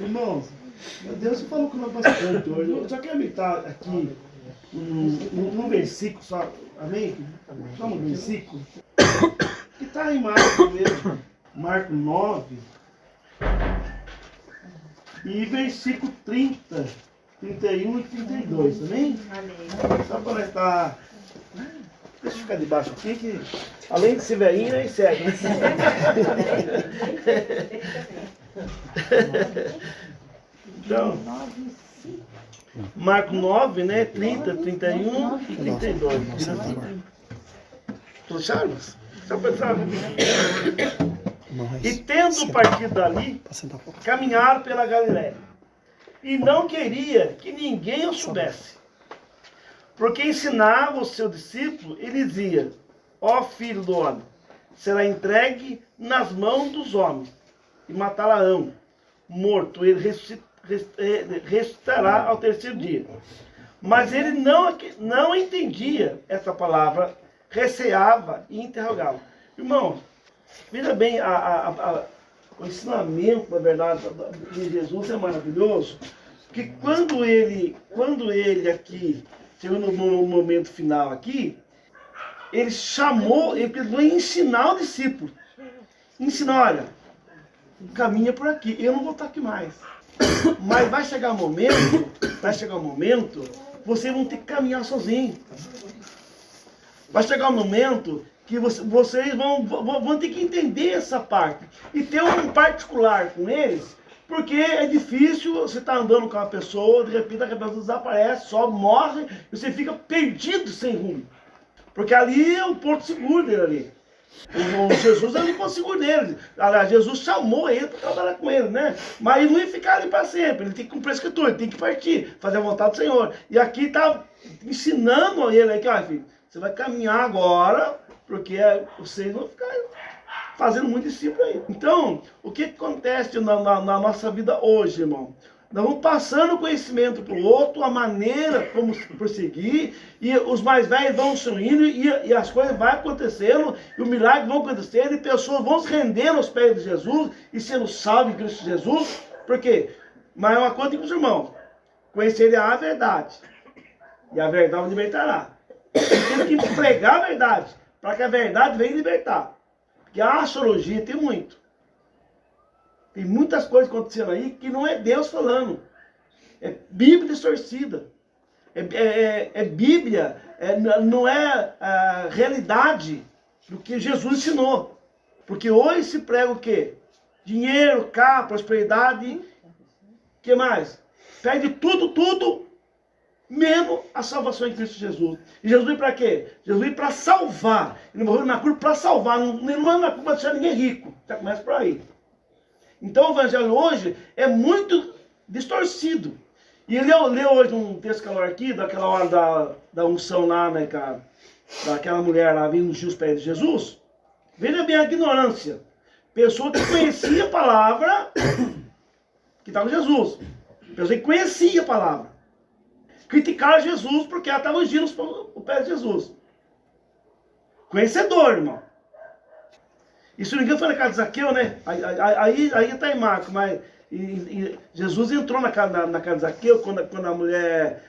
Irmãos, Deus falou com nós bastante hoje. Eu só quero meditar aqui num versículo só. Amém? Só um versículo. Que está em Marcos mesmo. Marcos 9. E versículo 30, 31 e 32. Amém? Amém. Só para nós estar. Deixa eu ficar debaixo aqui, que além de ser velhinho, aí segue. Né? Então, Marcos 9, né? 30, 31 e 32. Diz assim. Tudo Charles? Só pensar. E tendo partido dali, caminharam pela Galiléia. E não queria que ninguém o soubesse. Porque ensinava o seu discípulo e dizia: ó filho do homem, será entregue nas mãos dos homens, e matá-la-ão. Morto, ele ressuscitará ao terceiro dia. Mas ele não entendia essa palavra, receava e interrogava. Irmão, veja bem, o ensinamento, na verdade, de Jesus é maravilhoso, porque quando ele aqui, chegou no momento final aqui, ele chamou, ele precisou ensinar o discípulo. Ensinar, olha, caminha por aqui, eu não vou estar aqui mais. Mas vai chegar um momento, vocês vão ter que caminhar sozinhos. Vai chegar um momento que vocês vão ter que entender essa parte. E ter um particular com eles, porque é difícil você estar andando com uma pessoa, de repente a pessoa desaparece, só morre, e você fica perdido sem rumo. Porque ali é o porto seguro dele ali. O Jesus é o porto seguro dele. Aliás, Jesus chamou ele para trabalhar com ele, né? Mas ele não ia ficar ali para sempre, ele tem que cumprir a escritura, ele tem que partir, fazer a vontade do Senhor. E aqui está ensinando a ele, aqui, ó, filho, você vai caminhar agora, porque vocês vão ficar fazendo muito discípulo aí. Então, o que acontece na nossa vida hoje, irmão? Nós vamos passando o conhecimento para o outro, a maneira como prosseguir, e os mais velhos vão se unindo, e as coisas vão acontecendo, e o milagre vão acontecendo, e pessoas vão se rendendo aos pés de Jesus, e sendo salvos em Cristo Jesus. Por quê? Mas é uma coisa que os irmãos, conhecerem a verdade, e a verdade os libertará. E tem que pregar a verdade, para que a verdade venha libertar. Porque a astrologia tem muito. Tem muitas coisas acontecendo aí que não é Deus falando. É Bíblia distorcida. É Bíblia, não é a realidade do que Jesus ensinou. Porque hoje se prega o quê? Dinheiro, carro, prosperidade. O que mais? Pede tudo, menos a salvação em Cristo Jesus. E Jesus veio para quê? Jesus veio para salvar. Ele morreu na cruz para salvar. Ele não morreu na cruz para deixar ninguém rico. Já começa por aí. Então o evangelho hoje é muito distorcido. E ele leu hoje um texto calor aqui, daquela hora da unção lá, né, cara? Daquela mulher lá vindo ungir os pés de Jesus. Veja bem a ignorância. Pessoa que conhecia a palavra, que estava Jesus. Pessoa que conhecia a palavra. Criticaram Jesus porque ela estava ungindo os pés de Jesus. Conhecedor, irmão. E se não me engano foi na casa de Zaqueu, né? Aí está em Marcos, mas Jesus entrou na casa de Zaqueu quando a mulher,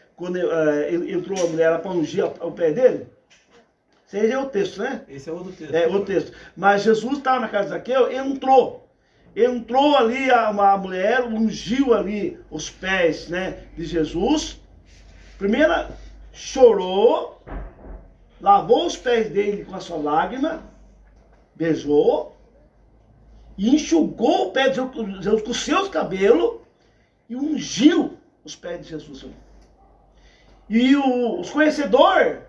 entrou a mulher para ungir o pé dele. Esse aí é o texto, né? Esse é outro texto. É outro texto. Mas Jesus estava na casa de Zaqueu, entrou ali a mulher, ungiu ali os pés, né, de Jesus. Primeiro chorou, lavou os pés dele com a sua lágrima, beijou e enxugou o pé de Jesus com os seus cabelos e ungiu os pés de Jesus. E os conhecedores,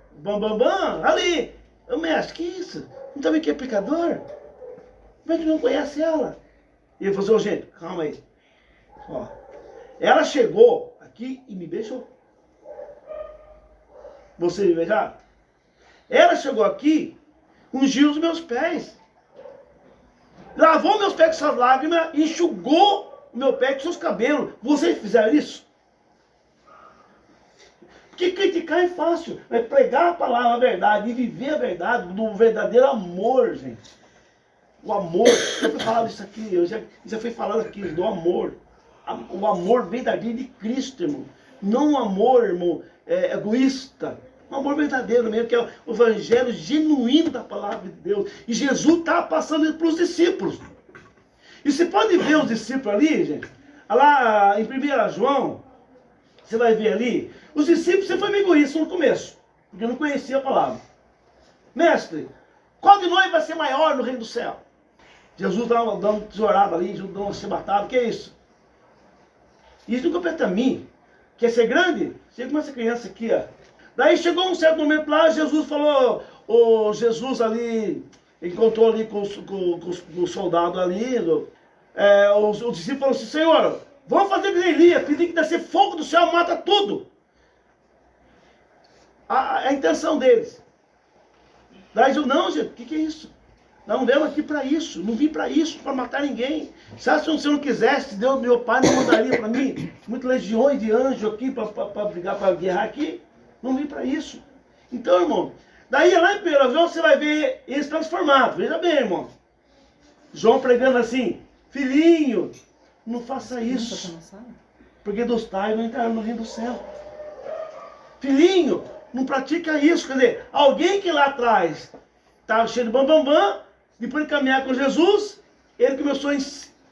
ali, o mestre, que isso? Não sabe que é pecador? Como é que não conhece ela? E ele falou assim, gente, calma aí. Ó, ela chegou aqui e me beijou. Você me beijar? Ela chegou aqui, ungiu os meus pés. Lavou meus pés com suas lágrimas, enxugou o meu pé com seus cabelos. Vocês fizeram isso? Porque criticar é fácil. É pregar a palavra, a verdade, e viver a verdade do verdadeiro amor, gente. O amor. Eu fui falando isso aqui, já foi falado aqui, do amor. o amor verdadeiro de Cristo, irmão. Não um amor, irmão, egoísta. Um amor verdadeiro mesmo, que é o evangelho genuíno da palavra de Deus. E Jesus está passando isso para os discípulos. E você pode ver os discípulos ali, gente. Lá em 1 João, você vai ver ali, os discípulos sempre foram egoístas no começo, porque não conheciam a palavra. Mestre, qual de nós vai ser maior no reino do céu? Jesus dá uma tesourada ali, dá uma chibatada, o que é isso? Isso não compete a mim. Quer ser grande? Chega com essa criança aqui, ó. Daí chegou um certo momento lá, Jesus falou, Jesus ali, encontrou ali com o soldado ali, os discípulos falaram assim, Senhor, vamos fazer que nem Elias, pedir que descer fogo do céu, mata tudo. A intenção deles. Daí Jesus, não, gente, o que é isso? Não veio aqui para isso, não vim para isso, para matar ninguém. Se o Senhor não quisesse, Deus, meu Pai, não mandaria para mim muitas legiões de anjos aqui para brigar, para guerrar aqui. Não vim para isso. Então, irmão, daí lá em 1 João você vai ver eles transformados. Veja bem, irmão. João pregando assim, filhinho, não faça isso, porque dos tais não entrarão no reino do céu. Filhinho, não pratica isso. Quer dizer, alguém que lá atrás estava cheio de bambambam, depois de caminhar com Jesus, ele começou a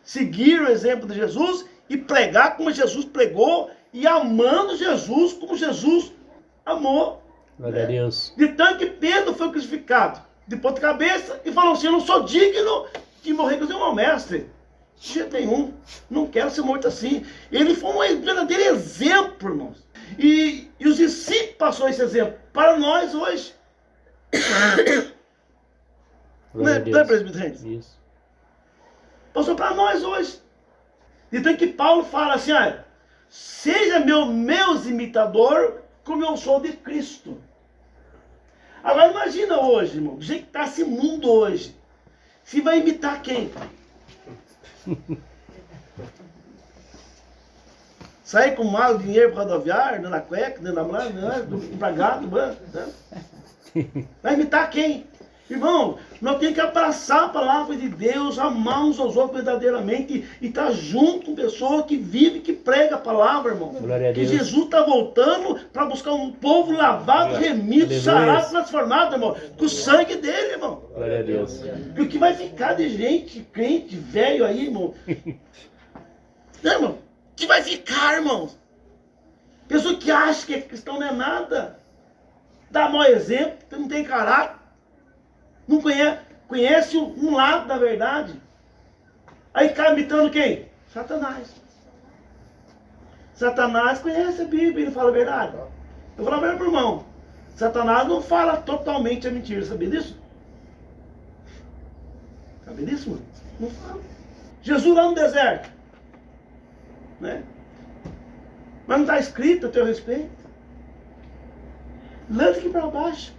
seguir o exemplo de Jesus e pregar como Jesus pregou e amando Jesus como Jesus amou. Glória a Deus. De tanto que Pedro foi crucificado de ponta cabeça e falou assim, eu não sou digno de morrer com o meu mestre. De jeito nenhum, não quero ser morto assim. Ele foi um verdadeiro exemplo, irmãos. E os discípulos passaram esse exemplo para nós hoje. Não é, presbítero? Isso. Passou para nós hoje. De tanto que Paulo fala assim, seja meus imitadores, como eu sou de Cristo. Agora imagina hoje, irmão, do jeito que está esse mundo hoje. Se vai imitar quem? Sair com mal dinheiro para rodoviário, dando a cueca, dando a mulher, do empregado, né? Vai imitar quem? Irmão, nós temos que abraçar a palavra de Deus, amar uns aos outros verdadeiramente e estar junto com pessoas que vivem, que pregam a palavra, irmão. Glória a que Deus. Jesus está voltando para buscar um povo lavado, remido, sarado, transformado, irmão. Com o sangue dele, irmão. Glória a Deus. E o que vai ficar de gente, crente, velho aí, irmão? Não, irmão. O que vai ficar, irmão? Pessoa que acha que cristão não é nada. Dá mau exemplo, não tem caráter. Não conhece um lado da verdade. Aí cai imitando quem? Satanás. Satanás conhece a Bíblia, ele fala a verdade. Eu vou falar a verdade pro irmão. Satanás não fala totalmente a mentira, sabia disso? Sabia disso, mano? Não fala. Jesus lá no deserto. Né? Mas não está escrito a teu respeito. Lança aqui para baixo.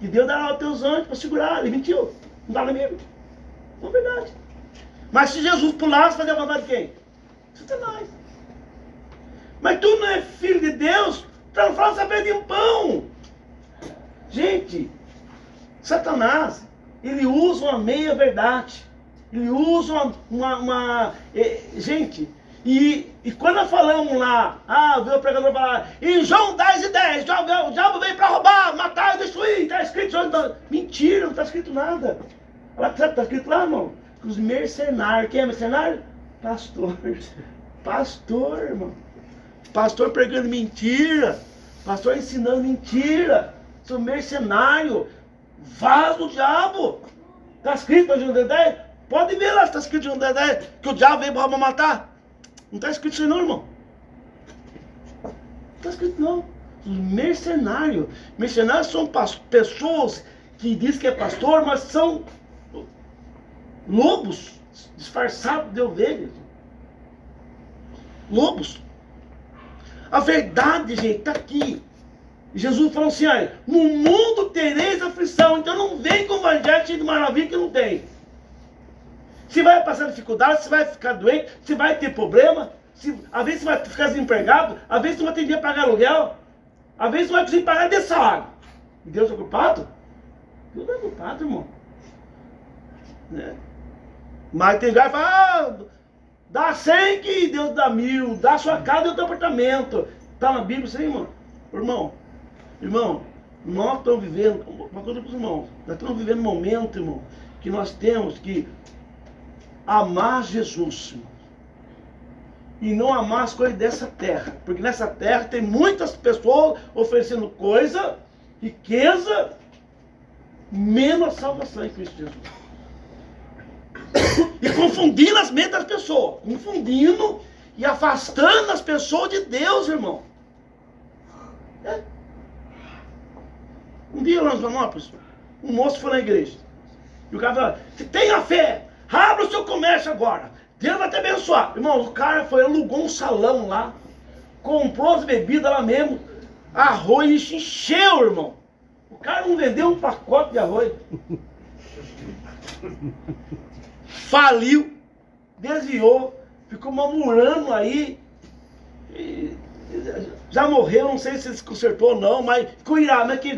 Que Deus dará aos teus anjos para segurar. Ele mentiu. Não está na Bíblia. Não é verdade. Mas se Jesus pulasse, fazia a vontade de quem? Satanás. Mas tu não é filho de Deus, tu não fala saber de um pão. Gente, Satanás, ele usa uma meia verdade. Ele usa gente, e quando nós falamos lá, veio o pregador falar, em João 10:10, o diabo veio para roubar, matar e destruir, está escrito, mentira, não está escrito nada. Olha o que está escrito lá, irmão? Os mercenários, quem é mercenário? Pastor. Pastor, irmão. Pastor pregando mentira, pastor ensinando mentira, sou mercenário, vaso do diabo. Está escrito em João 10:10? Pode ver lá se está escrito em João 10:10 que o diabo veio para roubar, matar. Não está escrito isso aí não, irmão. Não está escrito não. Os mercenários. Mercenários são pessoas que dizem que é pastor, mas são lobos disfarçados de ovelhas. Lobos. A verdade, gente, está aqui. Jesus falou assim, no mundo tereis aflição, então não vem com o evangelho cheio de maravilha que não tem. Se vai passar dificuldade, se vai ficar doente, se vai ter problema, às vezes você vai ficar desempregado, às vezes você não vai ter dinheiro para pagar aluguel, às vezes você não vai conseguir pagar de salário. E Deus é culpado? Deus não é culpado, irmão. Né? Mas tem lugar que fala, dá 100 que Deus dá 1000, dá sua casa, Deus dá apartamento. Tá na Bíblia isso aí, irmão? Irmão, nós estamos vivendo, uma coisa para os irmãos, nós estamos vivendo um momento, irmão, que nós temos que amar Jesus, irmão, e não amar as coisas dessa terra, porque nessa terra tem muitas pessoas oferecendo coisa, riqueza, menos a salvação em Cristo Jesus. E confundindo as mentes das pessoas, confundindo e afastando as pessoas de Deus, irmão. Um dia lá em Joanópolis, um moço foi na igreja. E o cara falou, se tenha fé, abra o seu comércio agora. Deus vai te abençoar. Irmão, o cara foi, alugou um salão lá, comprou as bebidas lá mesmo, arroz, encheu, irmão. O cara não vendeu um pacote de arroz. Faliu, desviou, ficou murmurando aí. Já morreu, não sei se ele se consertou ou não, mas ficou irado, né? Que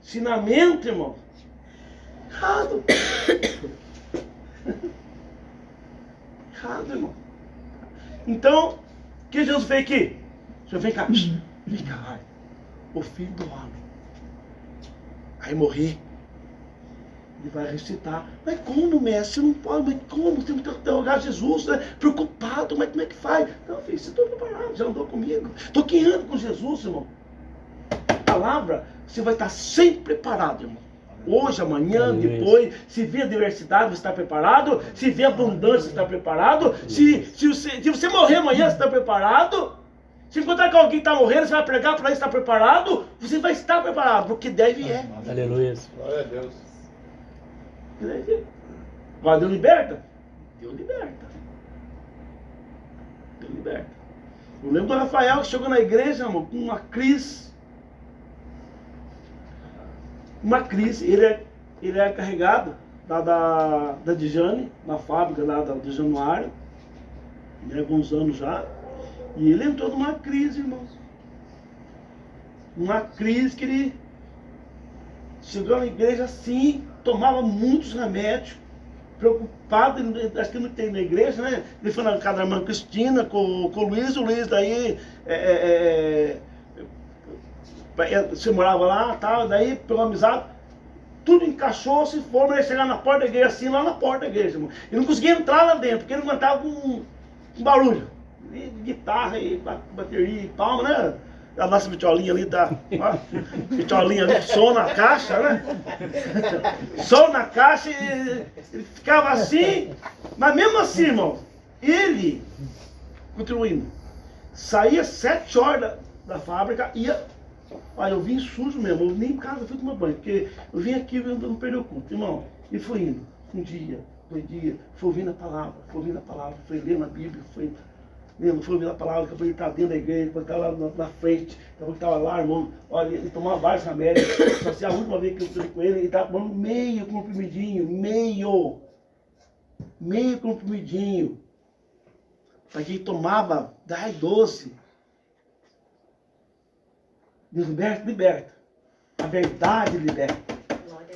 ensinamento, irmão. Errado. Errado, irmão. Então, o que Jesus fez aqui? Jesus, vem cá, vai. O filho do homem vai morrer. Ele vai ressuscitar. Mas como, mestre? Não pode, mas como? Você tem que interrogar Jesus, né? Preocupado, mas como é que faz? Não, filho, você está preparado, já andou comigo. Estou aqui andando com Jesus, irmão. A palavra, você vai estar sempre preparado, irmão. Hoje, amanhã, depois, se vê a diversidade, você está preparado. Se vê a abundância, você está preparado. Se você morrer amanhã, você está preparado. Se encontrar com alguém que está morrendo, você vai pregar para ele, está preparado. Você vai estar preparado, porque deve é. Aleluia. Glória a Deus. Agora Deus liberta? Deus liberta. Deus liberta. Eu lembro do Rafael que chegou na igreja, irmão, com uma crise. Ele é carregado da Dijane, na fábrica lá de Januário, há alguns anos já, e ele entrou numa crise, irmãos. Uma crise que ele chegou na igreja assim, tomava muitos remédios, preocupado, acho que não tem na igreja, né? Ele foi na casa da irmã Cristina com o Luiz daí você morava lá, tal, daí pegou amizade, tudo encaixou, se for, mas ele chegar na porta da igreja, assim, lá na porta da igreja, irmão. Ele não conseguia entrar lá dentro, porque ele não aguentava com barulho. E guitarra, e bateria, e palma, né? A nossa vitolinha ali tá, ó, vitolinha ali, som na caixa, né? Som na caixa, e ele ficava assim, mas mesmo assim, irmão, ele, continuando, saía 7 horas da fábrica, ia. Olha, eu vim sujo mesmo, eu nem em casa fui tomar banho, porque eu vim aqui e não perdi o culto, irmão. E fui indo, um dia, 2 dias, fui ouvindo a palavra, fui lendo a Bíblia, fui ouvindo a palavra, que eu fui estar dentro da igreja, que eu estava lá na frente, que eu estava lá, irmão. Olha, ele tomava vários remédios, só se a última vez que eu fui com ele estava tomando meio comprimidinho, meio comprimidinho. Aqui ele tomava 10, 12. Deus liberta. A verdade liberta.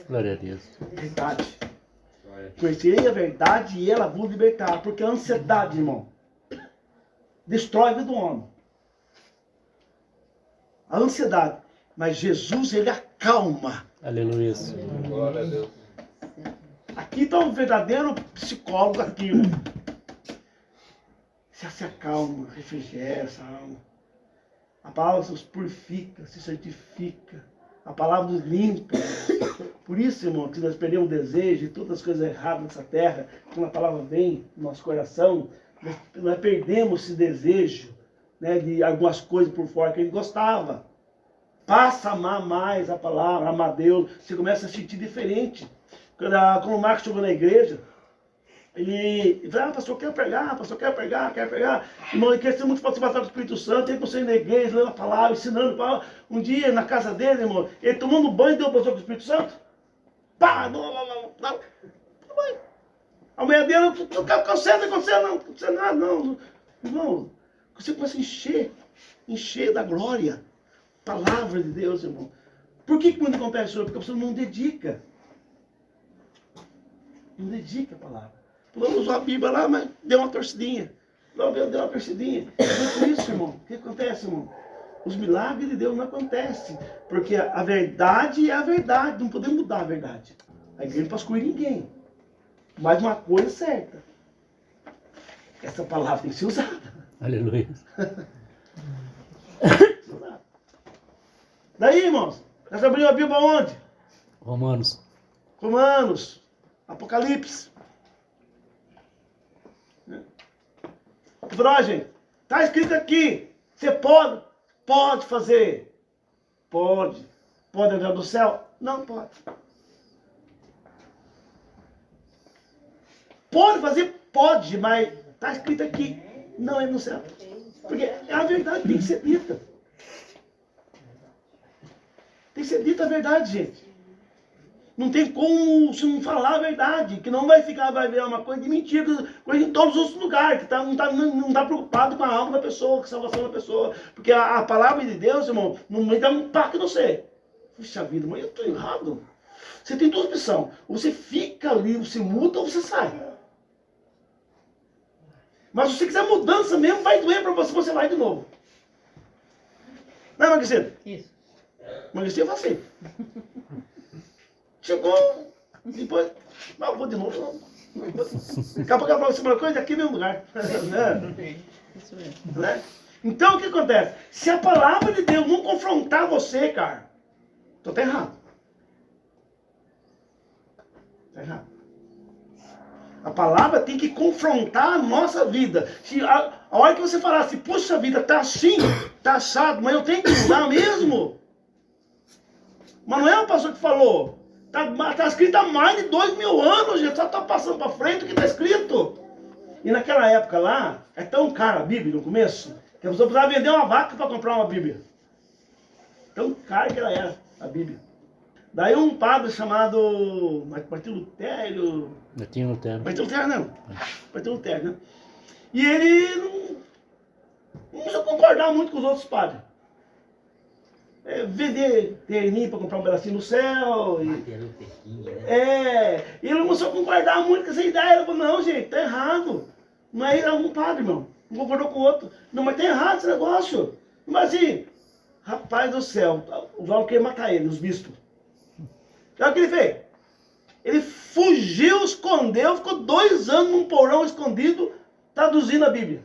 Glória a Deus. Verdade. Conhecerei a verdade e ela vos libertar. Porque a ansiedade, irmão, destrói a vida do homem. A ansiedade. Mas Jesus, ele acalma. Aleluia. Glória a Deus. Aqui está um verdadeiro psicólogo aqui, irmão. Se acalma, refrigera essa alma. A palavra nos purifica, se santifica. A palavra nos limpa. Por isso, irmão, que nós perdemos o desejo e todas as coisas erradas nessa terra, quando a palavra vem no nosso coração, nós perdemos esse desejo, né, de algumas coisas por fora que a gente gostava. Passa a amar mais a palavra, amar Deus, você começa a sentir diferente. Quando o Marcos chegou na igreja, ele falou, pastor, quero pregar. Irmão, ele quer ser muito participar do Espírito Santo, ele conseguiu ir na igreja, lendo a palavra, ensinando a palavra. Um dia, na casa dele, irmão, ele tomando banho, deu o pastor com o Espírito Santo. Pá, não. A mulher dele, não está acontecendo nada, não. Irmão, você começa a encher da glória, palavra de Deus, irmão. Por que quando acontece isso? Porque você não dedica. Não dedica a palavra. Fulano usou a Bíblia lá, mas deu uma torcidinha. Deu uma torcidinha. Por isso, irmão, o que acontece, irmão? Os milagres de Deus não acontecem. Porque a verdade é a verdade. Não podemos mudar a verdade. A igreja não pode excluir ninguém. Mas uma coisa é certa. Essa palavra tem que ser usada. Aleluia. Daí, irmãos, nós abrimos a Bíblia onde? Romanos. Romanos, Apocalipse. Falou, gente, está escrito aqui, você pode fazer. Pode entrar no céu? Não pode. Pode fazer? Pode, mas está escrito aqui, não é no céu. Porque a verdade tem que ser dita. Tem que ser dita a verdade, gente. Não tem como se não falar a verdade, que não vai ver uma coisa de mentira, coisa em todos os outros lugares, que não tá preocupado com a alma da pessoa, com a salvação da pessoa. Porque a palavra de Deus, irmão, não dá um impacto em você. Puxa vida, mas eu estou errado. Você tem duas opções. Ou você fica ali, você muda ou você sai. Mas se você quiser mudança mesmo, vai doer para você, você vai de novo. Não é, Magrecida? Isso. Magrecida eu assim. Chegou, depois, não, vou de novo. Daqui a pouco ela fala assim, uma coisa aqui no mesmo lugar. Isso mesmo. Né? Então o que acontece? Se a palavra de Deus não confrontar você, cara, então tá errado. Tá errado. A palavra tem que confrontar a nossa vida. Se a hora que você falar assim, puxa vida, tá assim, tá assado, mas eu tenho que mudar mesmo. Mas não é o pastor que falou. Tá escrito há mais de 2000 anos, gente. Só tá passando para frente o que tá escrito. E naquela época lá, é tão cara a Bíblia no começo, que a pessoa precisava vender uma vaca para comprar uma Bíblia. Tão cara que ela era, a Bíblia. Daí um padre chamado Martinho Lutero. Martinho Lutero. Martinho Lutero não. Martinho Lutero, né? E ele não precisa concordar muito com os outros padres. Vender terninho para comprar um pedacinho no céu. Ele não começou a concordar muito com essa ideia. Ele falou, não, gente, tá errado. Não é um padre, irmão. Não concordou com o outro. Não, mas tá errado esse negócio. Mas assim, rapaz do céu, o Val queria matar ele, os bispos. Sabe o que ele fez? Ele fugiu, escondeu, ficou 2 anos num porão escondido, traduzindo a Bíblia.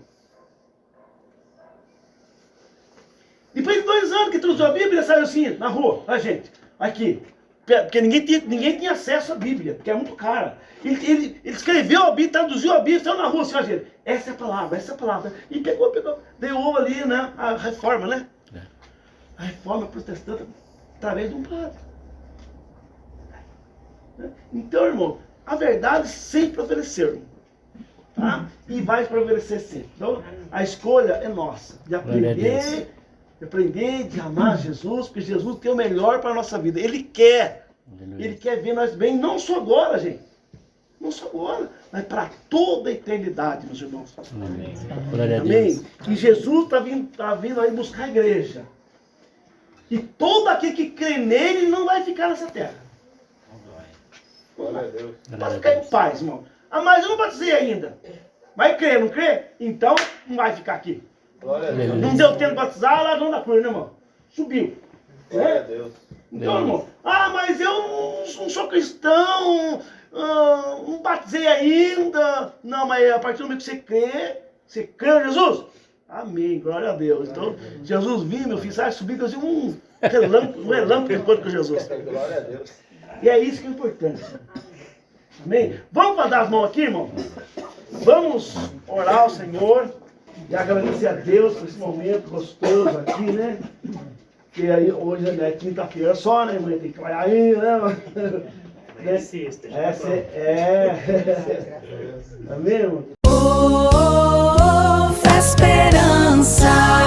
Depois de 2 anos que traduziu a Bíblia, saiu assim, na rua, a gente, aqui. Porque ninguém tinha acesso à Bíblia, porque é muito cara. Ele escreveu a Bíblia, traduziu a Bíblia, saiu na rua, assim, gente, essa é a palavra. E pegou, deu ali, né, a reforma, né? A reforma protestante, através de um padre. Então, irmão, a verdade sempre prevaleceu, tá? E vai prevalecer sempre. Então, a escolha é nossa, de aprender, de amar Jesus, porque Jesus tem o melhor para a nossa vida. Ele quer ver nós bem, não só agora, gente. Não só agora, mas para toda a eternidade, meus irmãos. Amém? E Jesus está vindo aí buscar a igreja. E todo aquele que crê nele não vai ficar nessa terra. Glória a Deus. Pode ficar em paz, irmão. Ah, mas eu não batizei ainda. Vai crer, não crê? Então não vai ficar aqui. Glória a Deus. Não deu tempo de batizar, lá não da cruz, né, irmão? Subiu. Glória a Deus. Então, irmão, mas eu não sou cristão, não batizei ainda. Não, mas a partir do momento que você crê em Jesus? Amém, glória a Deus. Então, Jesus viu, meu filho, sabe, subir assim, um relâmpago enquanto com Jesus. Glória a Deus. E é isso que é importante. Amém? Vamos dar as mãos aqui, irmão? Vamos orar ao Senhor e agradecer a Deus por esse momento gostoso aqui, né? Que aí hoje é quinta-feira só, né, irmão? Tem que trabalhar aí, né? É sexta. Amém, irmão? Fé, esperança.